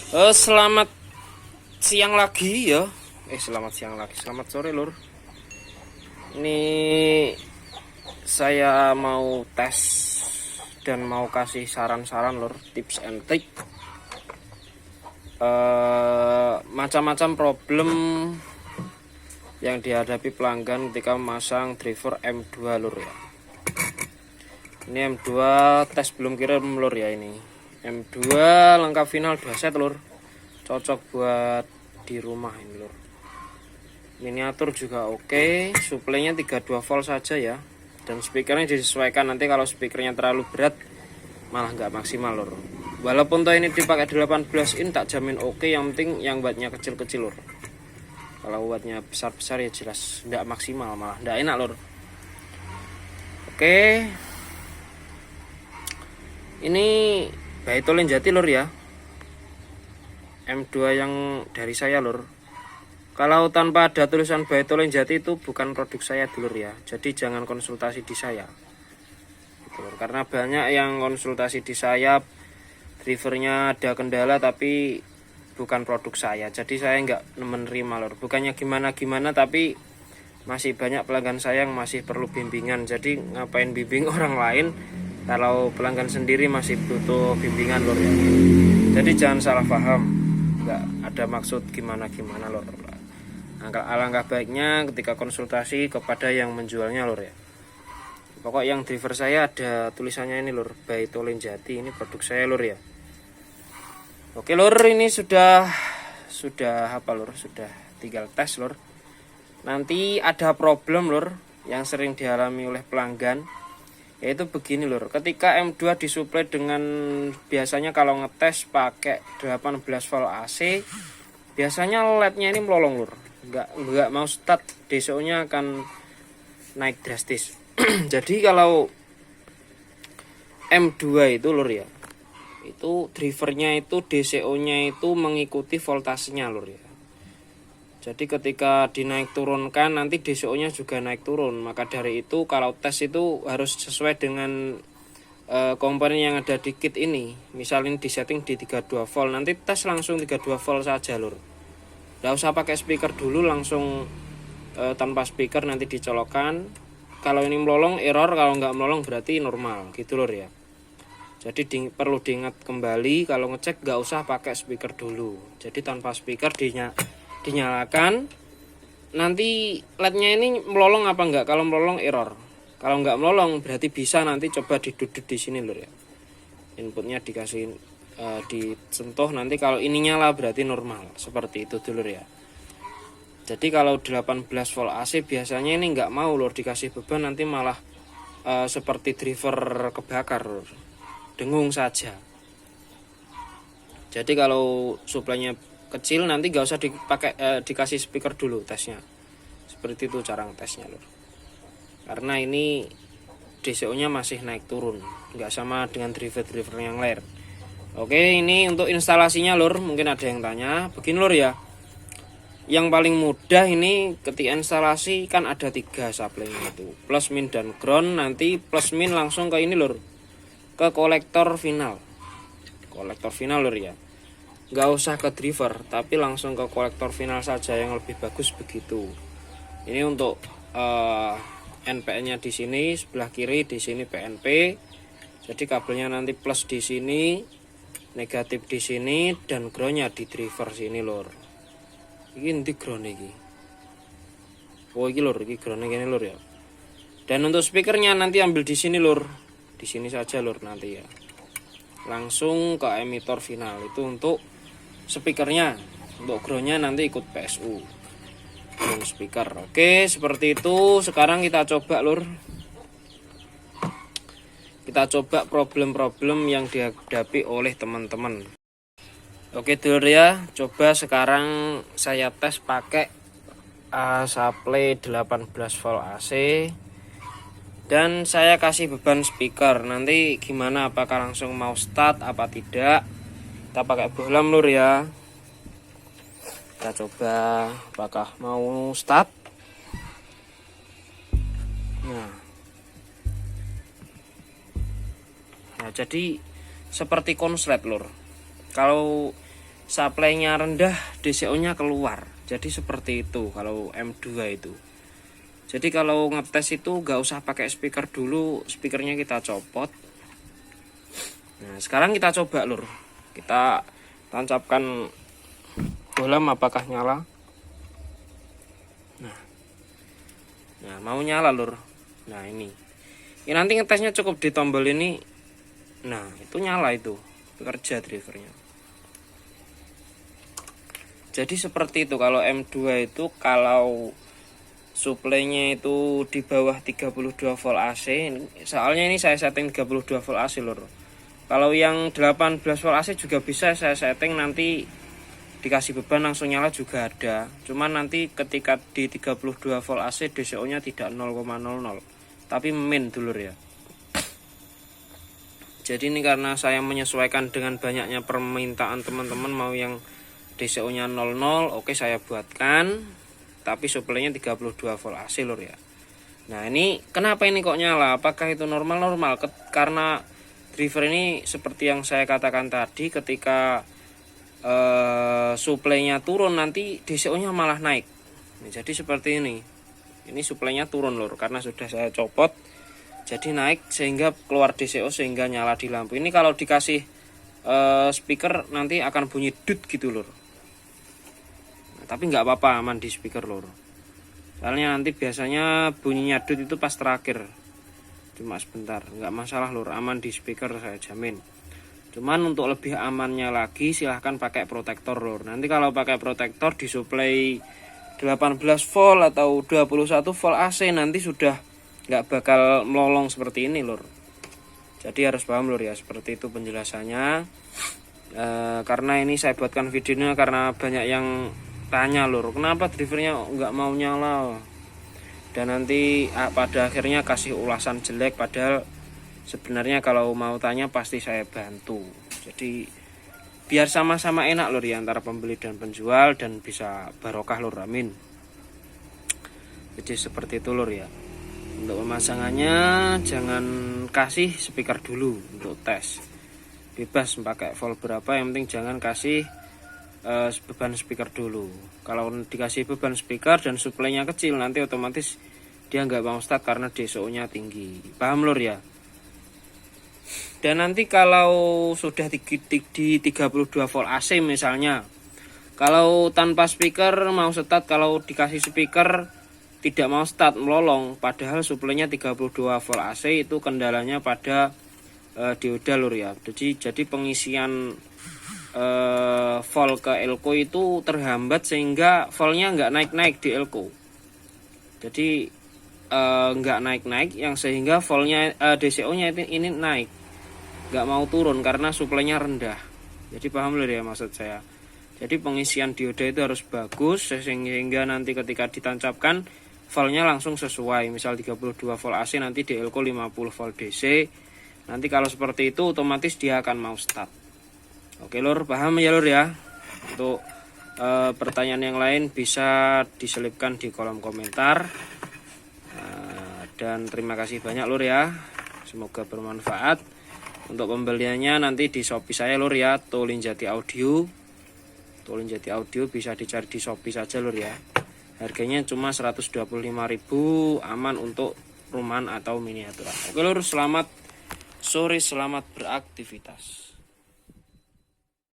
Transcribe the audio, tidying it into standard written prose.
Selamat siang lagi ya. Selamat siang lagi. Selamat sore, Lur. Ini saya mau tes dan mau kasih saran-saran, Lur, tips and trick. Macam-macam problem yang dihadapi pelanggan ketika memasang driver M2, Lur ya. Ini M2 tes belum kirim, Lur ya. Ini M2 lengkap final 2 set, Lur. Cocok buat di rumah ini, Lur. Miniatur juga oke. Suplainya 32 volt saja ya. Dan speakernya disesuaikan, nanti kalau speakernya terlalu berat malah nggak maksimal, Lur. Walaupun toh ini dipakai 18 in tak jamin oke. Yang penting yang wattnya kecil-kecil, Lur. Kalau wattnya besar-besar ya jelas nggak maksimal, malah nggak enak, Lur. Oke. Ini Baitolin Jati, Lur ya. M2 yang dari saya, Lur. Kalau tanpa ada tulisan Baitolin Jati itu bukan produk saya, Lur ya. Jadi jangan konsultasi di saya gitu, Lur. Karena banyak yang konsultasi di saya, drivernya ada kendala tapi bukan produk saya. Jadi saya nggak menerima, Lur. Bukannya gimana-gimana, tapi masih banyak pelanggan saya yang masih perlu bimbingan. Jadi ngapain bimbing orang lain kalau pelanggan sendiri masih butuh bimbingan, Lur ya. Jadi jangan salah paham, nggak ada maksud gimana-gimana, Lur. Alangkah baiknya ketika konsultasi kepada yang menjualnya, Lur ya. Pokok yang driver saya ada tulisannya ini, Lur, Baitolin Jati, ini produk saya, Lur ya. Oke, Lur, ini sudah apa, Lur? Sudah tinggal tes, Lur. Nanti ada problem, Lur, yang sering dialami oleh pelanggan. Yaitu begini, Lur, ketika M2 disuplai dengan, biasanya kalau ngetes pakai 18 volt AC, biasanya LED-nya ini melolong, Lur, nggak mau start, DCO-nya akan naik drastis. Jadi kalau M2 itu, Lur ya, itu drivernya itu DCO-nya itu mengikuti voltasenya, Lur ya. Jadi ketika dinaik turunkan nanti DCO-nya juga naik turun. Maka dari itu kalau tes itu harus sesuai dengan komponen yang ada di kit ini. Misalnya disetting di 32 volt, nanti tes langsung 32 volt saja, Lur. Nggak usah pakai speaker dulu, langsung tanpa speaker nanti dicolokkan. Kalau ini melolong error, kalau nggak melolong berarti normal gitu, Lur ya. Jadi perlu diingat kembali, kalau ngecek nggak usah pakai speaker dulu. Jadi tanpa speaker dinyalakan, nanti LED-nya ini melolong apa enggak. Kalau melolong error, kalau enggak melolong berarti bisa, nanti coba diduduk di sini, Lur ya. Inputnya dikasih disentuh, nanti kalau ini nyala berarti normal, seperti itu dulu ya. Jadi kalau 18 volt AC biasanya ini enggak mau, Lur, dikasih beban, nanti malah seperti driver kebakar, Lur. Dengung saja. Jadi kalau suplainya kecil nanti gak usah dikasih speaker dulu tesnya. Seperti itu cara tesnya, Lur. Karena ini DCO-nya masih naik turun, nggak sama dengan driver-driver yang lain. Oke, ini untuk instalasinya, Lur. Mungkin ada yang tanya. Begini, Lur ya. Yang paling mudah ini ketika instalasi kan ada 3 supply-nya itu, plus, min, dan ground. Nanti plus min langsung ke ini, Lur, ke kolektor final. Kolektor final, Lur ya. Nggak usah ke driver, tapi langsung ke kolektor final saja, yang lebih bagus begitu. Ini untuk NPN-nya di sini sebelah kiri, di sini PNP. Jadi kabelnya nanti plus di sini, negatif di sini, dan groundnya di driver sini, Lur. Ini nanti ground ini. Oh, ini, Lur, ini ground ini, Lur ya. Dan untuk speakernya nanti ambil di sini, Lur. Di sini saja, Lur, nanti ya. Langsung ke emitor final. Itu untuk speakernya. Untuk groundnya nanti ikut PSU ground speaker. Oke, seperti itu. Sekarang kita coba, Lur. Kita coba problem-problem yang dihadapi oleh teman-teman. Oke, Lur ya. Coba sekarang saya tes pakai supply 18 volt AC, dan saya kasih beban speaker. Nanti gimana, apakah langsung mau start apa tidak? Kita pakai bohlam, Lur ya. Kita coba apakah mau start. Nah, jadi seperti konslet, Lur. Kalau supply-nya rendah, DCO-nya keluar. Jadi seperti itu kalau M2 itu. Jadi kalau ngetes itu gak usah pakai speaker dulu, speakernya kita copot. Nah sekarang kita coba lur, kita tancapkan bohlam apakah nyala. Nah mau nyala lur. Nah ini nanti ngetesnya cukup di tombol ini. Nah itu nyala, itu bekerja drivernya. Jadi seperti itu kalau M2 itu, kalau suplainya itu di bawah 32 volt AC. Soalnya ini saya setting 32 volt AC lur. Kalau yang 18 volt AC juga bisa saya setting, nanti dikasih beban langsung nyala juga ada. Cuman nanti ketika di 32 volt AC DCO nya tidak 0,00, tapi min dulur ya. Jadi ini karena saya menyesuaikan dengan banyaknya permintaan teman-teman mau yang DCO nya 00, oke saya buatkan, tapi suplainya 32 volt AC lur ya. Nah ini kenapa ini kok nyala, apakah itu normal? Karena driver ini seperti yang saya katakan tadi, ketika suplainya turun nanti DCO nya malah naik. Nah, jadi seperti ini suplainya turun lur, karena sudah saya copot jadi naik sehingga keluar DCO sehingga nyala di lampu. Ini kalau dikasih speaker nanti akan bunyi dut gitu lur. Nah, tapi nggak apa-apa, aman di speaker lur. Soalnya nanti biasanya bunyinya dut itu pas terakhir, cuma sebentar, nggak masalah lur, aman di speaker saya jamin. Cuman untuk lebih amannya lagi silahkan pakai protektor lur. Nanti kalau pakai protektor disuplai 18 volt atau 21 volt AC nanti sudah nggak bakal melolong seperti ini lur. Jadi harus paham lur ya, seperti itu penjelasannya. Karena ini saya buatkan videonya karena banyak yang tanya lur, kenapa drivernya nggak mau nyala, dan nanti pada akhirnya kasih ulasan jelek, padahal sebenarnya kalau mau tanya pasti saya bantu. Jadi biar sama-sama enak lur ya antara pembeli dan penjual, dan bisa barokah lur, amin. Jadi seperti itu lur ya. Untuk pemasangannya jangan kasih speaker dulu untuk tes, bebas pakai volt berapa, yang penting jangan kasih beban speaker dulu. Kalau dikasih beban speaker dan suplainya kecil nanti otomatis dia nggak mau start karena DCO nya tinggi, paham lur ya. Dan nanti kalau sudah di 32 volt AC misalnya, kalau tanpa speaker mau start, kalau dikasih speaker tidak mau start, melolong, padahal suplainya 32 volt AC. Itu kendalanya pada dioda lur ya. Jadi pengisian volt ke elko itu terhambat sehingga voltnya nggak naik-naik di elko. Jadi nggak naik-naik, yang sehingga voltnya DCO nya ini naik, nggak mau turun karena suplainya rendah. Jadi paham lur ya maksud saya. Jadi pengisian dioda itu harus bagus sehingga nanti ketika ditancapkan voltnya langsung sesuai. Misal 32 volt AC nanti di elko 50 volt DC. Nanti kalau seperti itu otomatis dia akan mau start. Oke lur, paham ya lur ya. Untuk pertanyaan yang lain bisa diselipkan di kolom komentar. Dan terima kasih banyak lur ya. Semoga bermanfaat. Untuk pembeliannya nanti di Shopee saya lur ya, Tolinjati Audio. Tolinjati Audio bisa dicari di Shopee saja lur ya. Harganya cuma 125.000, aman untuk rumahan atau miniatur. Oke lur, selamat sore, selamat beraktivitas.